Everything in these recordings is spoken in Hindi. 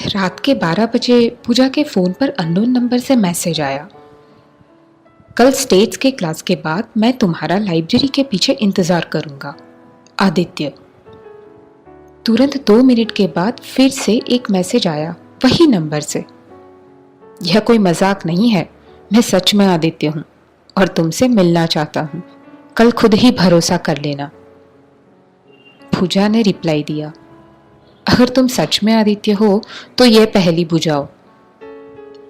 रात के 12 बजे पूजा के फ़ोन पर अननोन नंबर से मैसेज आया। कल स्टेट्स के क्लास के बाद मैं तुम्हारा लाइब्रेरी के पीछे इंतज़ार करूंगा, आदित्य। तुरंत 2 मिनट के बाद फिर से एक मैसेज आया, वही नंबर से। यह कोई मजाक नहीं है, मैं सच में आदित्य हूँ और तुमसे मिलना चाहता हूँ। कल खुद ही भरोसा कर लेना। पूजा ने रिप्लाई दिया, अगर तुम सच में आदित्य हो तो यह पहली बुझाओ।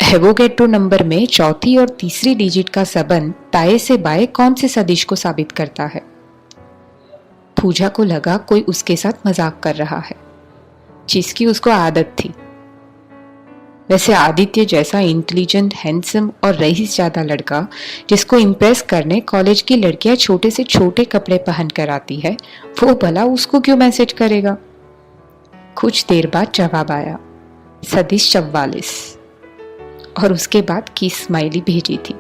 एवोगेड्रो नंबर में चौथी और तीसरी डिजिट का संबंध दाएं से बाएं कौन से सदिश को साबित करता है? पूजा को लगा कोई उसके साथ मजाक कर रहा है, जिसकी उसको आदत थी। वैसे आदित्य जैसा इंटेलिजेंट, हैंडसम और रईस ज्यादा लड़का, जिसको इम्प्रेस करने कॉलेज की लड़कियां छोटे से छोटे कपड़े पहन कर आती है, वो भला उसको क्यों मैसेज करेगा? कुछ देर बाद जवाब आया, सदिश 44, और उसके बाद किस स्माइली भेजी थी।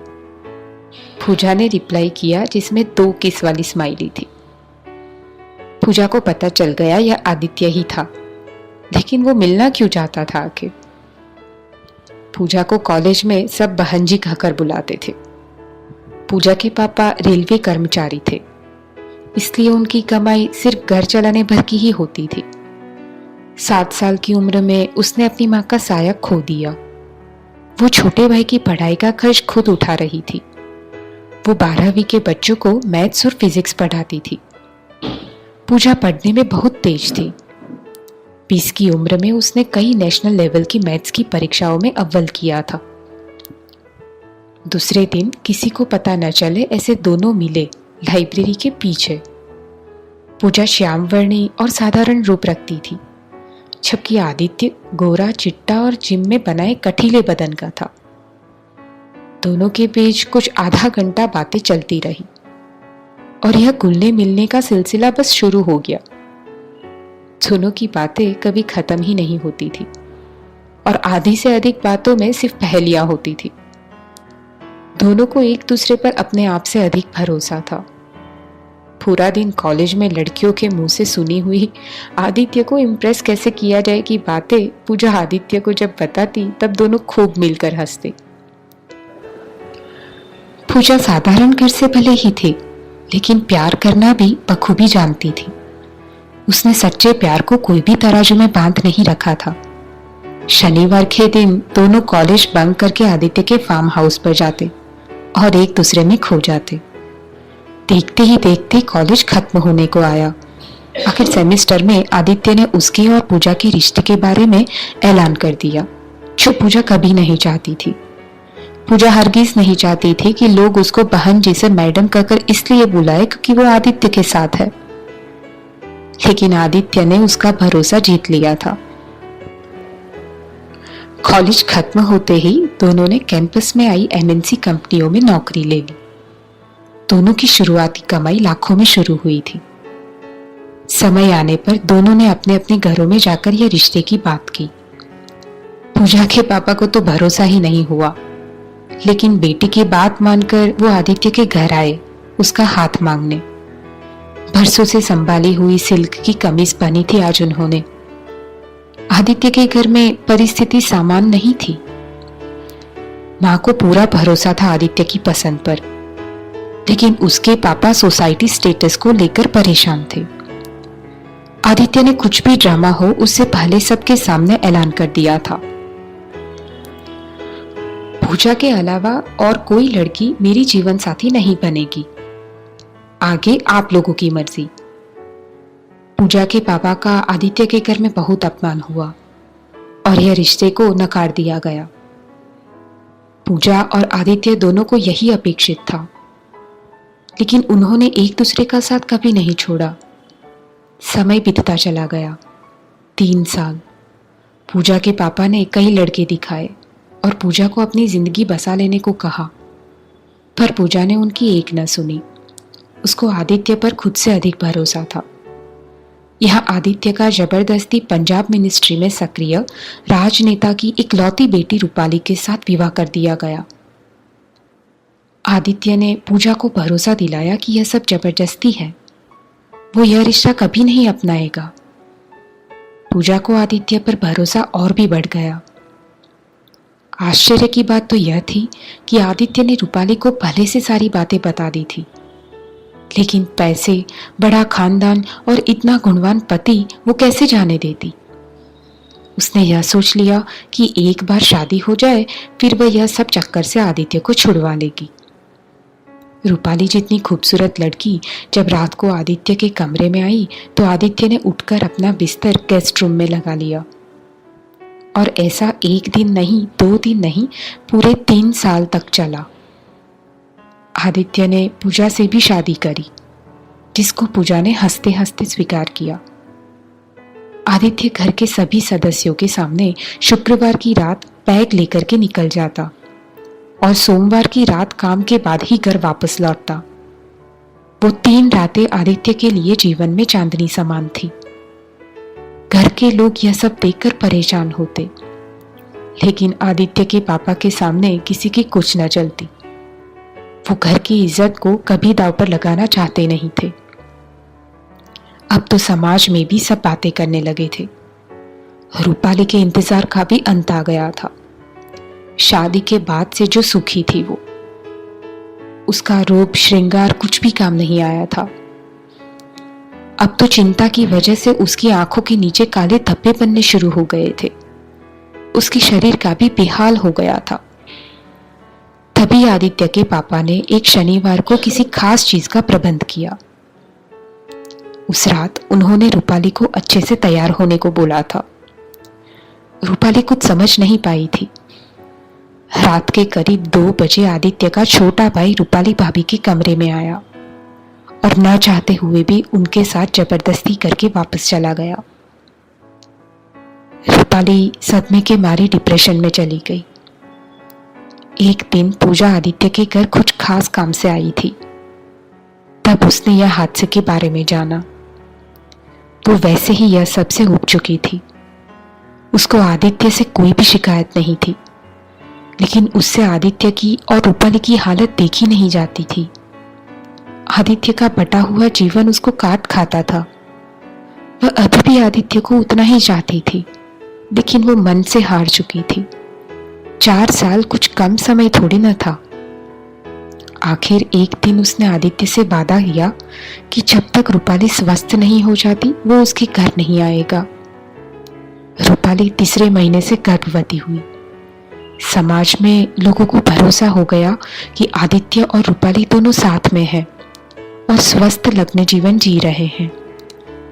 पूजा ने रिप्लाई किया जिसमें 2 किस वाली स्माइली थी। पूजा को पता चल गया यह आदित्य ही था, लेकिन वो मिलना क्यों चाहता था आखिर? पूजा को कॉलेज में सब बहन जी कहकर बुलाते थे। पूजा के पापा रेलवे कर्मचारी थे, इसलिए उनकी कमाई सिर्फ घर चलाने भर की ही होती थी। 7 साल की उम्र में उसने अपनी माँ का साया खो दिया। वो छोटे भाई की पढ़ाई का खर्च खुद उठा रही थी। वो 12वीं के बच्चों को मैथ्स और फिजिक्स पढ़ाती थी। पूजा पढ़ने में बहुत तेज थी। 20 की उम्र में उसने कई नेशनल लेवल की मैथ्स की परीक्षाओं में अव्वल किया था। दूसरे दिन किसी को पता न चले ऐसे दोनों मिले लाइब्रेरी के पीछे। पूजा श्यामवर्णी और साधारण रूप रखती थी, जबकि आदित्य गोरा, चिट्टा और जिम में बनाए कठिले बदन का था। दोनों के बीच कुछ आधा घंटा बातें चलती रही और यह घुलने मिलने का सिलसिला बस शुरू हो गया। दोनों की बातें कभी खत्म ही नहीं होती थी और आधी से अधिक बातों में सिर्फ पहेलियां होती थी। दोनों को एक दूसरे पर अपने आप से अधिक भरोसा था। पूरा दिन कॉलेज में लड़कियों के मुंह से सुनी हुई आदित्य को इम्प्रेस कैसे किया जाए की बातें पूजा आदित्य को जब बताती, तब दोनों खूब मिलकर हंसते। पूजा साधारण घर से भले ही थी, लेकिन प्यार करना भी बखूबी जानती थी। उसने सच्चे प्यार को कोई भी तराजू में बांध नहीं रखा था। शनिवार के दिन दोनों कॉलेज बंक करके आदित्य के फार्म हाउस पर जाते और एक दूसरे में खो जाते। देखते ही देखते कॉलेज खत्म होने को आया। आखिर सेमेस्टर में आदित्य ने उसके और पूजा के रिश्ते के बारे में ऐलान कर दिया, जो पूजा कभी नहीं चाहती थी। पूजा हरगिज नहीं चाहती थी कि लोग उसको बहन जी से मैडम कहकर इसलिए बुलाए क्योंकि वो आदित्य के साथ है, लेकिन आदित्य ने उसका भरोसा जीत लिया था। कॉलेज खत्म होते ही दोनों ने कैंपस में आई एमएनसी कंपनियों में नौकरी ले ली। दोनों की शुरुआती कमाई लाखों में शुरू हुई थी। समय आने पर दोनों ने अपने अपने घरों में जाकर यह रिश्ते की बात की। पूजा के पापा को तो भरोसा ही नहीं हुआ, लेकिन बेटी की बात मानकर वो आदित्य के घर आए उसका हाथ मांगने। बरसों से संभाली हुई सिल्क की कमीज पहनी थी आज उन्होंने। आदित्य के घर में परिस्थिति सामान्य नहीं थी। माँ को पूरा भरोसा था आदित्य की पसंद पर, लेकिन उसके पापा सोसाइटी स्टेटस को लेकर परेशान थे। आदित्य ने कुछ भी ड्रामा हो उससे पहले सबके सामने ऐलान कर दिया था, पूजा के अलावा और कोई लड़की मेरी जीवन साथी नहीं बनेगी, आगे आप लोगों की मर्जी। पूजा के पापा का आदित्य के घर में बहुत अपमान हुआ और यह रिश्ते को नकार दिया गया। पूजा और आदित्य दोनों को यही अपेक्षित था, लेकिन उन्होंने एक दूसरे का साथ कभी नहीं छोड़ा। समय बीतता चला गया। 3 साल। पूजा के पापा ने कई लड़के दिखाए और पूजा को अपनी जिंदगी बसा लेने को कहा, पर पूजा ने उनकी एक न सुनी। उसको आदित्य पर खुद से अधिक भरोसा था। यह आदित्य का जबरदस्ती पंजाब मिनिस्ट्री में सक्रिय राजनेता की इकलौती बेटी रूपाली के साथ विवाह कर दिया गया। आदित्य ने पूजा को भरोसा दिलाया कि यह सब जबरदस्ती है, वो यह रिश्ता कभी नहीं अपनाएगा। पूजा को आदित्य पर भरोसा और भी बढ़ गया। आश्चर्य की बात तो यह थी कि आदित्य ने रूपाली को पहले से सारी बातें बता दी थी, लेकिन पैसे, बड़ा खानदान और इतना गुणवान पति वो कैसे जाने देती। उसने यह सोच लिया कि एक बार शादी हो जाए फिर वह यह सब चक्कर से आदित्य को छुड़वा लेगी। रूपाली जितनी खूबसूरत लड़की जब रात को आदित्य के कमरे में आई तो आदित्य ने उठकर अपना बिस्तर गेस्ट रूम में लगा लिया। और ऐसा एक दिन नहीं, 2 दिन नहीं, पूरे 3 साल तक चला। आदित्य ने पूजा से भी शादी करी, जिसको पूजा ने हंसते हंसते स्वीकार किया। आदित्य घर के सभी सदस्यों के सामने शुक्रवार की रात बैग लेकर के निकल जाता और सोमवार की रात काम के बाद ही घर वापस लौटता। वो 3 रातें आदित्य के लिए जीवन में चांदनी समान थी। घर के लोग यह सब देखकर परेशान होते, लेकिन आदित्य के पापा के सामने किसी की कुछ न चलती। वो घर की इज्जत को कभी दांव पर लगाना चाहते नहीं थे। अब तो समाज में भी सब बातें करने लगे थे। रूपाली के इंतजार का भी अंत आ गया था। शादी के बाद से जो सुखी थी वो, उसका रूप श्रृंगार कुछ भी काम नहीं आया था। अब तो चिंता की वजह से उसकी आंखों के नीचे काले धब्बे बनने शुरू हो गए थे। उसके शरीर का भी बेहाल हो गया था। तभी आदित्य के पापा ने एक शनिवार को किसी खास चीज का प्रबंध किया। उस रात उन्होंने रूपाली को अच्छे से तैयार होने को बोला था। रूपाली कुछ समझ नहीं पाई थी। रात के करीब 2 बजे आदित्य का छोटा भाई रूपाली भाभी के कमरे में आया और न चाहते हुए भी उनके साथ जबरदस्ती करके वापस चला गया। रूपाली सदमे के मारे डिप्रेशन में चली गई। एक दिन पूजा आदित्य के घर कुछ खास काम से आई थी। तब उसने यह हादसे के बारे में जाना। वो वैसे ही यह सबसे ऊब चुकी थी। उसको आदित्य से कोई भी शिकायत नहीं थी, लेकिन उससे आदित्य की और रूपाली की हालत देखी नहीं जाती थी। आदित्य का बटा हुआ जीवन उसको काट खाता था। वह अभी भी आदित्य को उतना ही चाहती थी, लेकिन वो मन से हार चुकी थी। 4 साल कुछ कम समय थोड़ी न था। आखिर एक दिन उसने आदित्य से वादा किया कि जब तक रूपाली स्वस्थ नहीं हो जाती वो उसके घर नहीं आएगा। रूपाली तीसरे महीने से गर्भवती हुई। समाज में लोगों को भरोसा हो गया कि आदित्य और रूपाली दोनों साथ में हैं और स्वस्थ लग्न जीवन जी रहे हैं,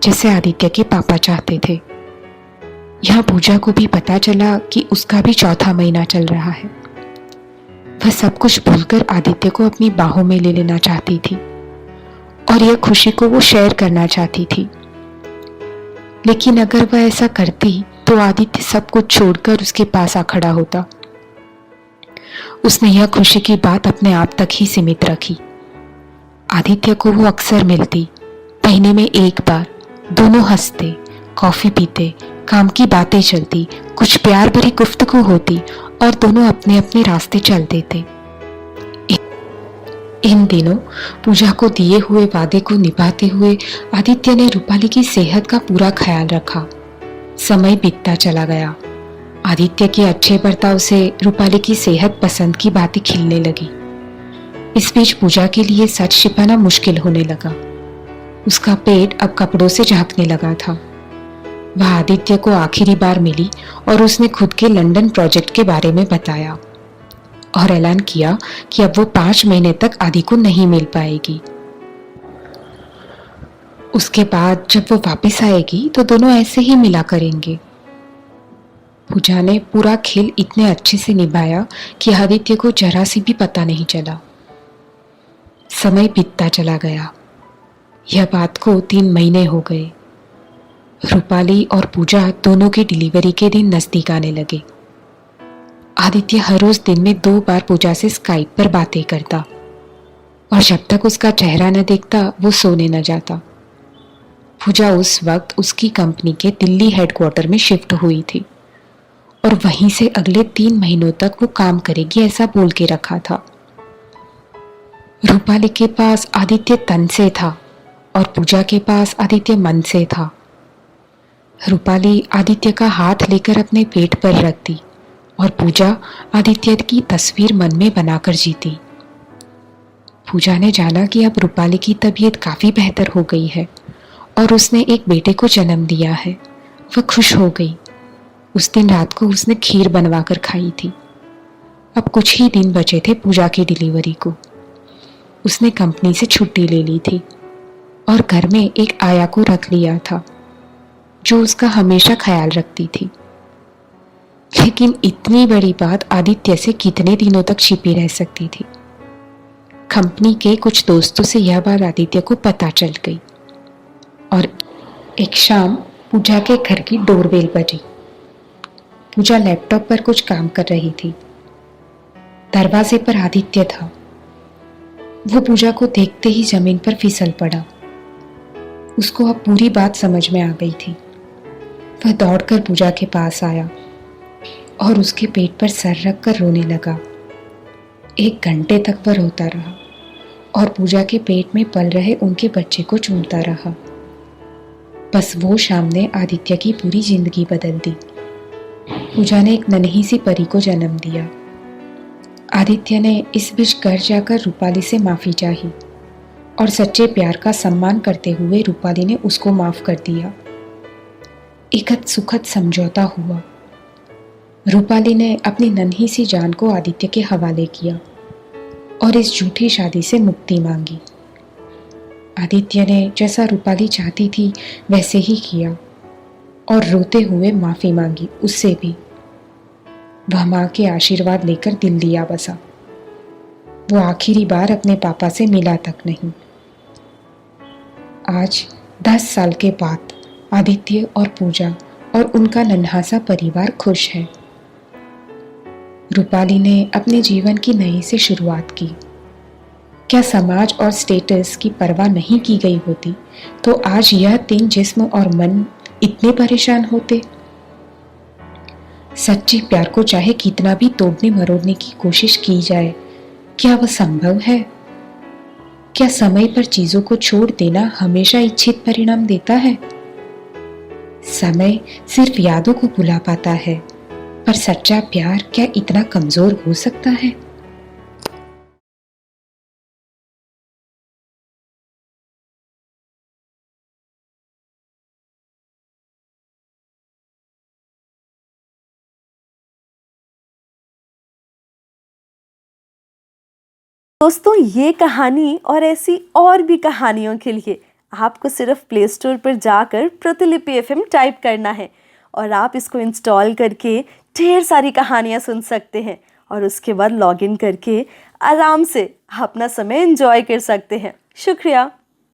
जैसे आदित्य के पापा चाहते थे। यह पूजा को भी पता चला कि उसका भी 4था महीना चल रहा है। वह सब कुछ भूलकर आदित्य को अपनी बाहों में ले लेना चाहती थी और यह खुशी को वो शेयर करना चाहती थी। लेकिन अगर वह ऐसा करती तो आदित्य सब कुछ छोड़कर उसके पास आ खड़ा होता। उसने यह खुशी की बात अपने आप तक ही सीमित रखी। आदित्य को वो अक्सर मिलती, महीने में एक बार। दोनों हंसते, कॉफी पीते, काम की बातें चलती, कुछ प्यार भरी गुफ्तगू होती और दोनों अपने अपने रास्ते चल देते। इन दिनों पूजा को दिए हुए वादे को निभाते हुए आदित्य ने रूपाली की सेहत का पूरा ख्याल रखा। समय बीतता चला गया। आदित्य के अच्छे बर्ताव से रूपाली की सेहत पसंद की बातें खिलने लगी। इस बीच पूजा के लिए सच छिपाना मुश्किल होने लगा। उसका पेट अब कपड़ों से झांकने लगा था। वह आदित्य को आखिरी बार मिली और उसने खुद के लंदन प्रोजेक्ट के बारे में बताया और ऐलान किया कि अब वो 5 महीने तक आदि को नहीं मिल पाएगी। उसके बाद जब वो वापस आएगी तो दोनों ऐसे ही मिला करेंगे। पूजा ने पूरा खेल इतने अच्छे से निभाया कि आदित्य को जरा सी भी पता नहीं चला। समय बीतता चला गया। यह बात को 3 महीने हो गए। रूपाली और पूजा दोनों के डिलीवरी के दिन नजदीक आने लगे। आदित्य हर रोज दिन में 2 बार पूजा से स्काइप पर बातें करता और जब तक उसका चेहरा न देखता वो सोने न जाता। पूजा उस वक्त उसकी कंपनी के दिल्ली हेडक्वार्टर में शिफ्ट हुई थी और वहीं से अगले 3 महीनों तक वो काम करेगी ऐसा बोल के रखा था। रूपाली के पास आदित्य तन से था और पूजा के पास आदित्य मन से था। रूपाली आदित्य का हाथ लेकर अपने पेट पर रख दी और पूजा आदित्य की तस्वीर मन में बनाकर जीती। पूजा ने जाना कि अब रूपाली की तबीयत काफ़ी बेहतर हो गई है और उसने एक बेटे को जन्म दिया है। वह खुश हो गई। उस दिन रात को उसने खीर बनवाकर खाई थी। अब कुछ ही दिन बचे थे पूजा की डिलीवरी को। उसने कंपनी से छुट्टी ले ली थी और घर में एक आया को रख लिया था जो उसका हमेशा ख्याल रखती थी। लेकिन इतनी बड़ी बात आदित्य से कितने दिनों तक छिपी रह सकती थी। कंपनी के कुछ दोस्तों से यह बात आदित्य को पता चल गई और एक शाम पूजा के घर की डोरबेल बजी। पूजा लैपटॉप पर कुछ काम कर रही थी। दरवाजे पर आदित्य था। वो पूजा को देखते ही जमीन पर फिसल पड़ा। उसको अब पूरी बात समझ में आ गई थी। वह दौड़कर पूजा के पास आया और उसके पेट पर सर रखकर रोने लगा। 1 घंटे तक वह रोता रहा और पूजा के पेट में पल रहे उनके बच्चे को चूमता रहा। बस वो शाम ने आदित्य की पूरी जिंदगी बदल दी। पूजा ने एक नन्ही सी परी को जन्म दिया। आदित्य ने इस बीच घर जाकर रूपाली से माफ़ी चाही और सच्चे प्यार का सम्मान करते हुए रूपाली ने उसको माफ़ कर दिया। एक सुखद समझौता हुआ। रूपाली ने अपनी नन्ही सी जान को आदित्य के हवाले किया और इस झूठी शादी से मुक्ति मांगी। आदित्य ने जैसा रूपाली चाहती थी वैसे ही किया और रोते हुए माफ़ी मांगी उससे भी। वह माँ के आशीर्वाद लेकर दिल्ली आ बसा। वो आखिरी बार अपने पापा से मिला तक नहीं। आज 10 साल के बाद आदित्य और पूजा और उनका नन्हा सा परिवार खुश है। रूपाली ने अपने जीवन की नई से शुरुआत की। क्या समाज और स्टेटस की परवाह नहीं की गई होती तो आज यह 3 जिस्म और मन इतने परेशान होते? सच्चे प्यार को चाहे कितना भी तोड़ने मरोड़ने की कोशिश की जाए, क्या वह संभव है? क्या समय पर चीजों को छोड़ देना हमेशा इच्छित परिणाम देता है? समय सिर्फ यादों को भुला पाता है, पर सच्चा प्यार क्या इतना कमजोर हो सकता है? दोस्तों, ये कहानी और ऐसी और भी कहानियों के लिए आपको सिर्फ प्ले स्टोर पर जाकर प्रतिलिपि एफएम टाइप करना है और आप इसको इंस्टॉल करके ढेर सारी कहानियाँ सुन सकते हैं और उसके बाद लॉगिन करके आराम से अपना समय एंजॉय कर सकते हैं। शुक्रिया।